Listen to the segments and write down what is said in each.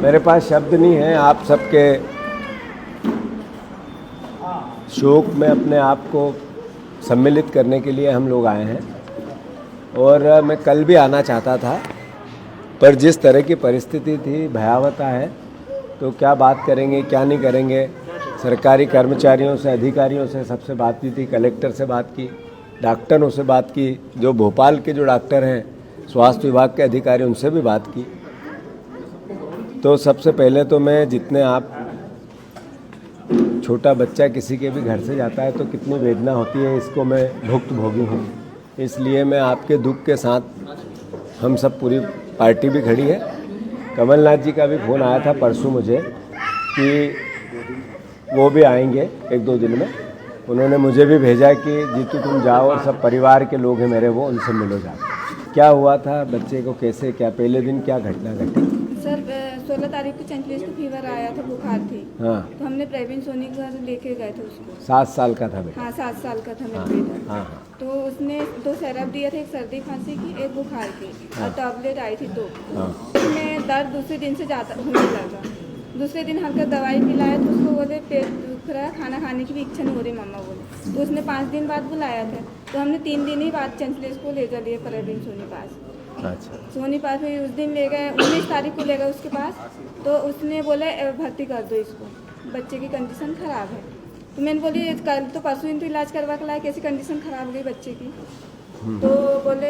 मेरे पास शब्द नहीं है आप सबके शोक में अपने आप को सम्मिलित करने के लिए हम लोग आए हैं। और मैं कल भी आना चाहता था, पर जिस तरह की परिस्थिति थी, भयावहता है, तो क्या बात करेंगे क्या नहीं करेंगे। सरकारी कर्मचारियों से, अधिकारियों से सबसे बात की थी, कलेक्टर से बात की, डॉक्टरों से बात की, जो भोपाल के जो डॉक्टर हैं, स्वास्थ्य विभाग के अधिकारी, उनसे भी बात की। तो सबसे पहले तो मैं, जितने आप, छोटा बच्चा किसी के भी घर से जाता है तो कितनी वेदना होती है, इसको मैं भुक्तभोगी हूँ। इसलिए मैं आपके दुख के साथ, हम सब पूरी पार्टी भी खड़ी है। कमलनाथ जी का भी फ़ोन आया था परसों मुझे कि वो भी आएंगे 1-2 दिन में। उन्होंने मुझे भी भेजा कि जीतू तुम जाओ और सब परिवार के लोग हैं मेरे, वो उनसे मिलो जाकर। क्या हुआ था बच्चे को, कैसे, क्या पहले दिन क्या घटना घटी? सर 16 तारीख को चंचलेश को फीवर आया था, बुखार थी। हाँ, तो हमने प्रवीण सोनी के घर लेके गए थे उसको। 7 साल का था बेटा? हाँ 7 साल का था मेरा हाँ, बेटा। हाँ, हाँ। तो उसने 2 सिरप दिए थे, एक सर्दी खांसी की, एक बुखार की, और टैबलेट आई थी 2। हाँ। उसमें दर्द दूसरे दिन से ज़्यादा होने लगा। दूसरे दिन हल्का दवाई पिलाया तो उसको बोले पेट दुख रहा है, खाना खाने की भी इच्छा नहीं हो रही मम्मा बोले। तो उसने 5 दिन बाद बुलाया था, तो हमने 3 दिन ही बाद चंचलेश को ले जा लिए प्रवीण सोनी पास। अच्छा। सोनी पास में उस दिन ले गए, 19 तारीख को ले गए उसके पास। तो उसने बोला भर्ती कर दो इसको, बच्चे की कंडीशन ख़राब है। तो मैंने बोली कल तो परसों ही तो इलाज करवा के लाया, कैसी कंडीशन ख़राब हो गई बच्चे की। तो बोले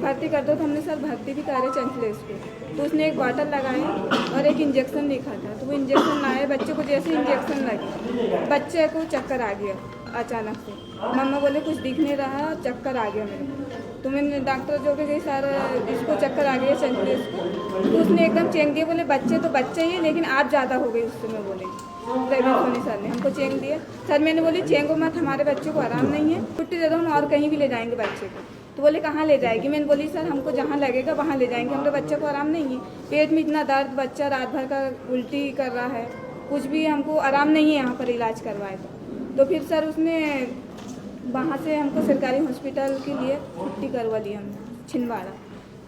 भर्ती कर दो। तो हमने सर भर्ती भी करे चंचलेश को। तो उसने एक बॉटल लगाया और एक इंजेक्शन लिखा था, तो वो इंजेक्शन लाए। बच्चे को जैसे इंजेक्शन लगे, बच्चे को चक्कर आ गया अचानक से। मम्मा बोले कुछ दिख नहीं रहा, चक्कर आ गया मेरे को। तो मैंने डॉक्टर जो भी गई, सर इसको चक्कर आ गया चंचलेश को। तो उसने एकदम चेंग दिया, बोले बच्चे तो बच्चे ही, लेकिन आप ज़्यादा हो गई उस समय बोले। प्रवीण सोनी सर ने हमको चेंग दिया। सर मैंने बोली चेंगो मत, हमारे बच्चे को आराम नहीं है, छुट्टी दे दो, हम और कहीं भी ले जाएंगे बच्चे को। तो बोले कहाँ ले जाएगी? मैंने बोली सर हमको जहाँ लगेगा वहाँ ले जाएंगे, हमारे बच्चे को आराम नहीं है, पेट में इतना दर्द, बच्चा रात भर का उल्टी कर रहा है, कुछ भी हमको आराम नहीं है यहाँ पर इलाज करवाए। तो फिर सर उसने वहाँ से हमको सरकारी हॉस्पिटल के लिए छुट्टी करवा ली हमने, छिंदवाड़ा।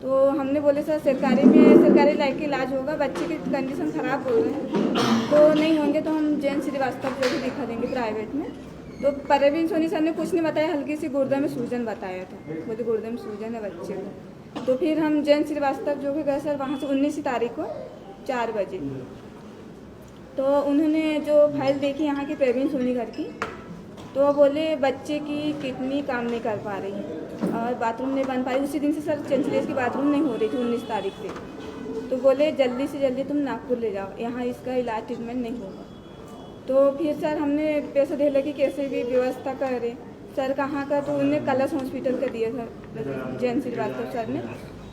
तो हमने बोले सर सरकारी लायक के इलाज होगा, बच्चे की कंडीशन ख़राब हो रहे हैं, तो नहीं होंगे तो हम जैन श्रीवास्तव जो भी दिखा देंगे प्राइवेट में। तो प्रवीण सोनी सर ने कुछ नहीं बताया, हल्की सी गुर्दे में सूजन बताया था, बोले गुर्दे में सूजन है बच्चे को। तो फिर हम जैन श्रीवास्तव जो भी गए सर, वहाँ से 19 तारीख को 4 बजे। तो उन्होंने जो फाइल देखी यहाँ की प्रवीण सोनी घर की, तो बोले बच्चे की किडनी काम नहीं कर पा रही है और बाथरूम नहीं बन पा रही। उसी दिन से सर चंचलेश की बाथरूम नहीं हो रही थी 19 तारीख से। तो बोले जल्दी से जल्दी तुम नागपुर ले जाओ, यहाँ इसका इलाज ट्रीटमेंट नहीं होगा। तो फिर सर हमने पैसा दे लगी कैसे भी व्यवस्था करें। सर कहाँ का? तो उन्हें कलश हॉस्पिटल का दिया था जैन श्रीवास्तव सर ने,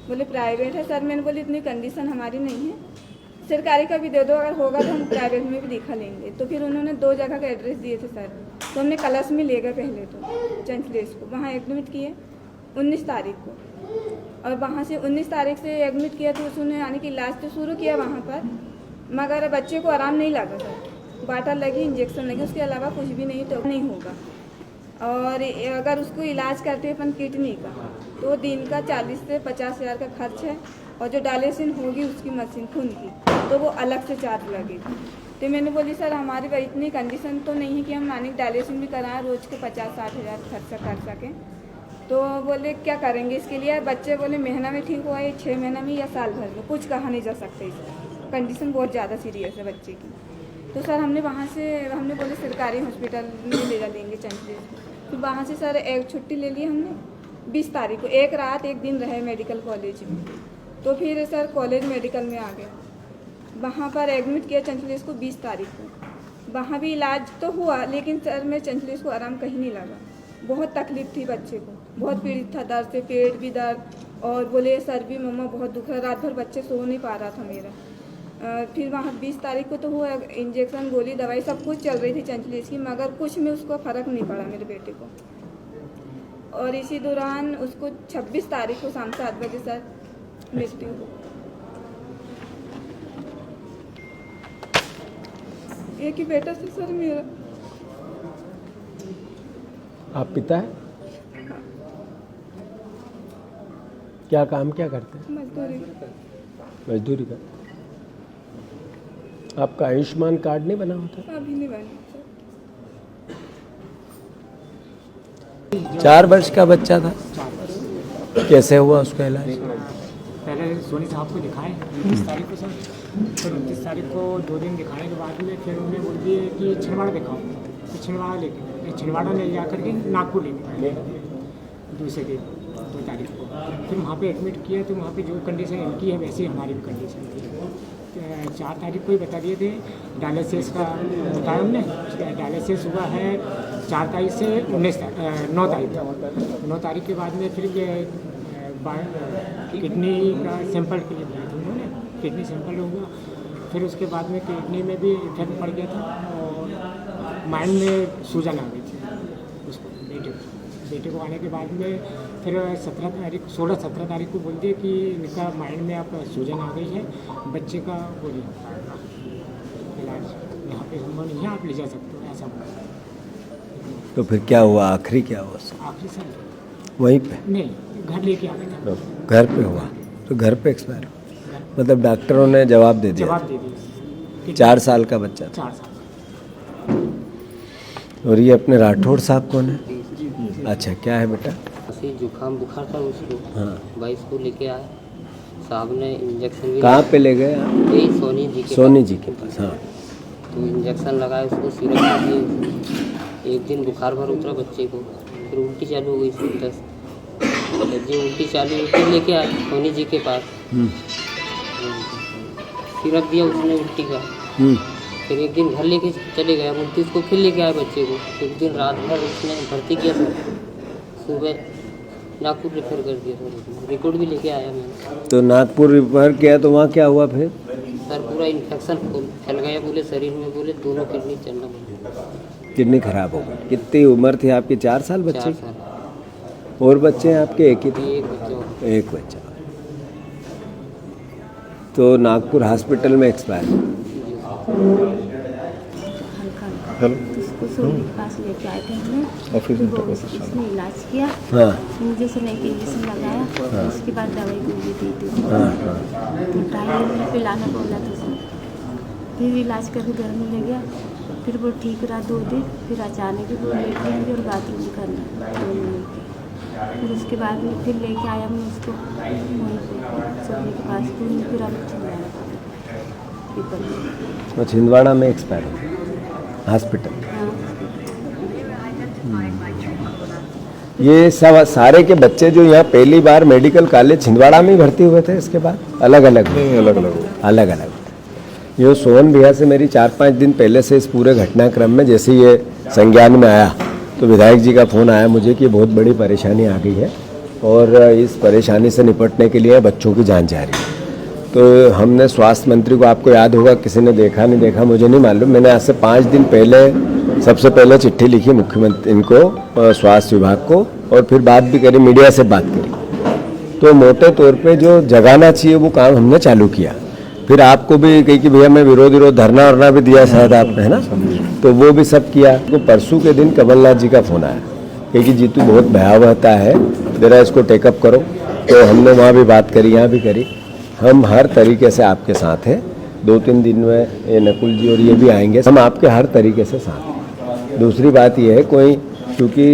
बोले प्राइवेट है। सर मैंने बोली इतनी कंडीशन हमारी नहीं है, सरकारी का भी दे दो, अगर होगा तो हम प्राइवेट में भी दिखा लेंगे। तो फिर उन्होंने 2 जगह का एड्रेस दिए थे सर। तो हमने कलश में ले गए पहले तो चंचलेश को, वहाँ एडमिट किए 19 तारीख को। और वहाँ से 19 तारीख से एडमिट किया तो उसने यानी कि इलाज तो शुरू किया वहाँ पर, मगर बच्चे को आराम नहीं लगा सर। बाटल लगी, इंजेक्शन लगी, उसके अलावा कुछ भी नहीं, तो नहीं होगा। और अगर उसको इलाज करते हैं अपन किडनी का, तो दिन का 40 से 50 हज़ार का खर्च है। और जो डायलिसिस होगी उसकी मशीन खून की, तो वो अलग से चार्ज लगेगी। तो मैंने बोली सर हमारी इतनी कंडीशन तो नहीं है कि हम मानिक डायलिसिस भी कराएं, रोज़ के 50-60 हज़ार खर्चा कर सकें। तो बोले क्या करेंगे इसके लिए? बच्चे बोले महीना में ठीक हुआ, 6 महीना में या साल भर में, कुछ कहा नहीं जा सकता इसका, कंडीशन बहुत ज़्यादा सीरियस है बच्चे की। तो सर हमने वहाँ से हमने बोले सरकारी हॉस्पिटल में ले जा लेंगे चंचलेश को। फिर वहाँ से सर एक छुट्टी ले ली हमने 20 तारीख को, एक रात 1 दिन रहे मेडिकल कॉलेज में। तो फिर सर कॉलेज मेडिकल में आ गए, वहाँ पर एडमिट किया चंचलेश को 20 तारीख को। वहाँ भी इलाज तो हुआ, लेकिन सर में चंचलेश को आराम कहीं नहीं लगा, बहुत तकलीफ थी बच्चे को, बहुत पीड़ित था दर्द से, पेट भी दर्द, और बोले सर भी मम्मा बहुत दुख रहा, रात भर बच्चे सो नहीं पा रहा था मेरा। फिर वहाँ 20 तारीख को तो हुआ, इंजेक्शन गोली दवाई सब कुछ चल रही थी चंचलेश की, मगर कुछ में उसको फ़र्क नहीं पड़ा मेरे बेटे को। और इसी दौरान उसको 26 तारीख को शाम 7 बजे सर मृत्यु हो। एक ही बेटा था सर मेरा। आप पिता है? हाँ। क्या काम क्या करते हैं? मजदूरी। मजदूरी का। आपका आयुष्मान कार्ड नहीं बना होता? अभी नहीं बनी सर। 4 वर्ष का बच्चा था, 4 वर्ष। कैसे हुआ उसका इलाज? पहले सोनी साहब को दिखाए 29 तारीख को सर, फिर 29 तारीख को 2 दिन दिखाने के बाद में फिर उन्हें बोल दिए कि छिंदवाड़ा दिखाओ, तो छिंदवाड़ा लेके छिंदवाड़ा ले जा करके नागपुर लेके गए दूसरे दिन 2 तारीख को। फिर वहाँ पे एडमिट किया तो वहाँ पे जो कंडीशन इनकी है वैसी हमारी भी कंडीशन थी। 4 तारीख को ही बता दिए थे, डायलिसिस का बताया हमने, डायलिसिस हुआ है 4 तारीख से 9 तारीख तक। 9 तारीख के बाद में फिर किडनी का सैंपल के लिए दिया था उन्होंने, किडनी सैंपल होगा। फिर उसके बाद में किडनी में भी इफेक्ट पड़ गया था और माइंड में सूजन आ गई थी उसको, बेटे को आने के बाद में फिर 16-17 तारीख को बोल दिए कि इनका माइंड में आप सूजन आ गई है, बच्चे का वो नहीं हो पाएगा इलाज, यहाँ पे हम नहीं है, आप ले जा सकते हो, ऐसा बोला। तो फिर क्या हुआ, आखिरी क्या हुआ उसका? आखिरी सर वहीं पे? नहीं, घर लेके आ गए थे। घर पे हुआ? तो घर पे एक्सपायर हुआ, मतलब डॉक्टरों ने जवाब दे दिया? जवाब दे दिया। 4 साल का बच्चा था। 4 साल। और ये अपने राठौड़ साहब कौन है? अच्छा, क्या है बेटा? ऐसे जुकाम बुखार था उसको, हाँ, भाई इसको लेके आए, साहब ने इंजेक्शन भी कहाँ पे ले गए आप? यही सोनी जी के सोनी जी के पास। हाँ, तो इंजेक्शन लगाए उसको, सिरप दिए। एक दिन बुखार भर उतरा बच्चे को, फिर उल्टी चालू हो गई इसकी 10। जब जी उल्टी चालू हुई फिर लेके आए सोनी जी के पास, सिरप दिया उसने उल्टी का। फिर एक दिन घर लेके चले गए, 29 को फिर लेके आए बच्चे को। एक दिन रात भर उसने भर्ती किया था, सुबह नागपुर रेफर कर दिया सर, रिपोर्ट भी लेके आया मैं। तो नागपुर रिफर किया तो वहाँ क्या हुआ फिर? सर पूरा इन्फेक्शन फैल गया पूरे शरीर में, बोले दोनों किडनी चलना बंद। किडनी खराब हो गई। कितनी उम्र थी आपकी? 4 साल बच्चे 4 की? साल। और बच्चे हैं आपके? एक ही थे? एक बच्चा और। एक बच्चा। तो नागपुर हॉस्पिटल में एक्सपायर। हेलो, उसको सोनी के पास लेके आए थे हमने, ऑफिस में तो उसने इलाज किया, हाँ इंजेक्शन लगाया, उसके बाद दवाई गोली दी थी। हाँ हाँ। तो 2.5 दिन पिलाना बोला था उसने, फिर इलाज करके घर में ले गया, फिर वो ठीक रहा 2 दिन, फिर अचानक ही वो लेट जाएंगे और बाथरूम करना 2 महीने के। फिर उसके बाद में फिर लेके आया मैं उसको वहीं पे सोनी के पास, फिर हम छिंदवाड़ा तो छिंदवाड़ा में एक्सपायर हो हॉस्पिटल। ये सब सारे के बच्चे जो यहाँ पहली बार मेडिकल कॉलेज छिंदवाड़ा में ही भर्ती हुए थे, इसके बाद अलग अलग? नहीं, अलग अलग। ये सोहन भैया से मेरी 4-5 दिन पहले से इस पूरे घटनाक्रम में जैसे ये संज्ञान में आया तो विधायक जी का फ़ोन आया मुझे कि बहुत बड़ी परेशानी आ गई है और इस परेशानी से निपटने के लिए बच्चों की जांच जारी है। तो हमने स्वास्थ्य मंत्री को, आपको याद होगा, किसी ने देखा नहीं देखा मुझे नहीं मालूम, मैंने आज से 5 दिन पहले सबसे पहले चिट्ठी लिखी मुख्यमंत्री इनको, स्वास्थ्य विभाग को, और फिर बात भी करी, मीडिया से बात करी। तो मोटे तौर पे जो जगाना चाहिए वो काम हमने चालू किया। फिर आपको भी कही कि भैया मैं विरोध धरना वरना भी दिया शायद आपने, है ना, तो वो भी सब किया। तो परसों के दिन कमलनाथ जी का फ़ोन आया कि जीतू बहुत भयावहता है, जरा इसको टेकअप करो। तो हमने वहाँ भी बात करी, यहाँ भी करी। हम हर तरीके से आपके साथ हैं। 2-3 दिन में ये नकुल जी और ये भी आएंगे, हम आपके हर तरीके से साथ हैं। दूसरी बात ये है, कोई क्योंकि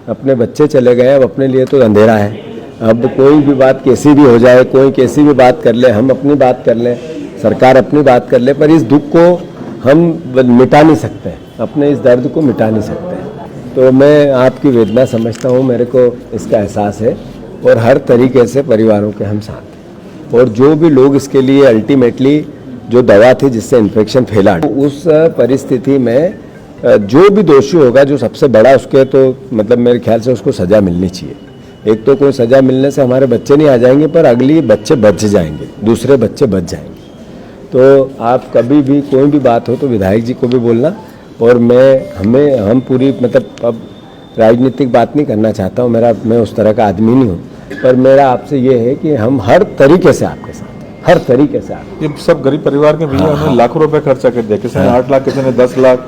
अपने बच्चे चले गए, अब अपने लिए तो अंधेरा है। अब कोई भी बात कैसी भी हो जाए, कोई कैसी भी बात कर ले, हम अपनी बात कर लें, सरकार अपनी बात कर ले, पर इस दुख को हम मिटा नहीं सकते, अपने इस दर्द को मिटा नहीं सकते। तो मैं आपकी वेदना समझता हूँ, मेरे को इसका एहसास है, और हर तरीके से परिवारों के हम साथ हैं। और जो भी लोग इसके लिए अल्टीमेटली जो दवा थी जिससे इन्फेक्शन फैला, उस परिस्थिति में जो भी दोषी होगा, जो सबसे बड़ा, उसके तो मतलब मेरे ख्याल से उसको सज़ा मिलनी चाहिए। एक तो कोई सज़ा मिलने से हमारे बच्चे नहीं आ जाएंगे, पर अगली बच्चे बच जाएंगे, दूसरे बच्चे बच जाएंगे। तो आप कभी भी कोई भी बात हो तो विधायक जी को भी बोलना। और हम पूरी, मतलब अब राजनीतिक बात नहीं करना चाहता हूँ, मैं उस तरह का आदमी नहीं हूँ, पर मेरा आपसे ये है कि हम हर तरीके से आपके साथ, हर तरीके से आप। ये सब गरीब परिवार के भैया, उन्होंने लाखों रुपए खर्चा कर दिया, किसी ने 8 लाख, किसी ने 10 लाख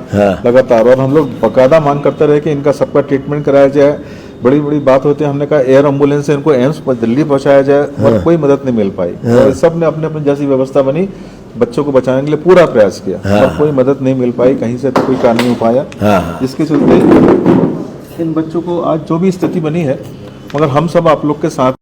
लगातार, और हम लोग बकायदा मांग करते रहे कि इनका सबका ट्रीटमेंट कराया जाए। बड़ी बड़ी बात होती है, हमने कहा एयर एम्बुलेंस से इनको एम्स दिल्ली पहुंचाया जाए, और कोई मदद नहीं मिल पाई। और सब ने अपने अपनी जैसी व्यवस्था बनी, बच्चों को बचाने के लिए पूरा प्रयास किया, पर कोई मदद नहीं मिल पाई, कहीं से तो कोई काम नहीं हो पाया। जिसके चलते इन बच्चों को आज जो भी स्थिति बनी है, मगर हम सब आप लोग के साथ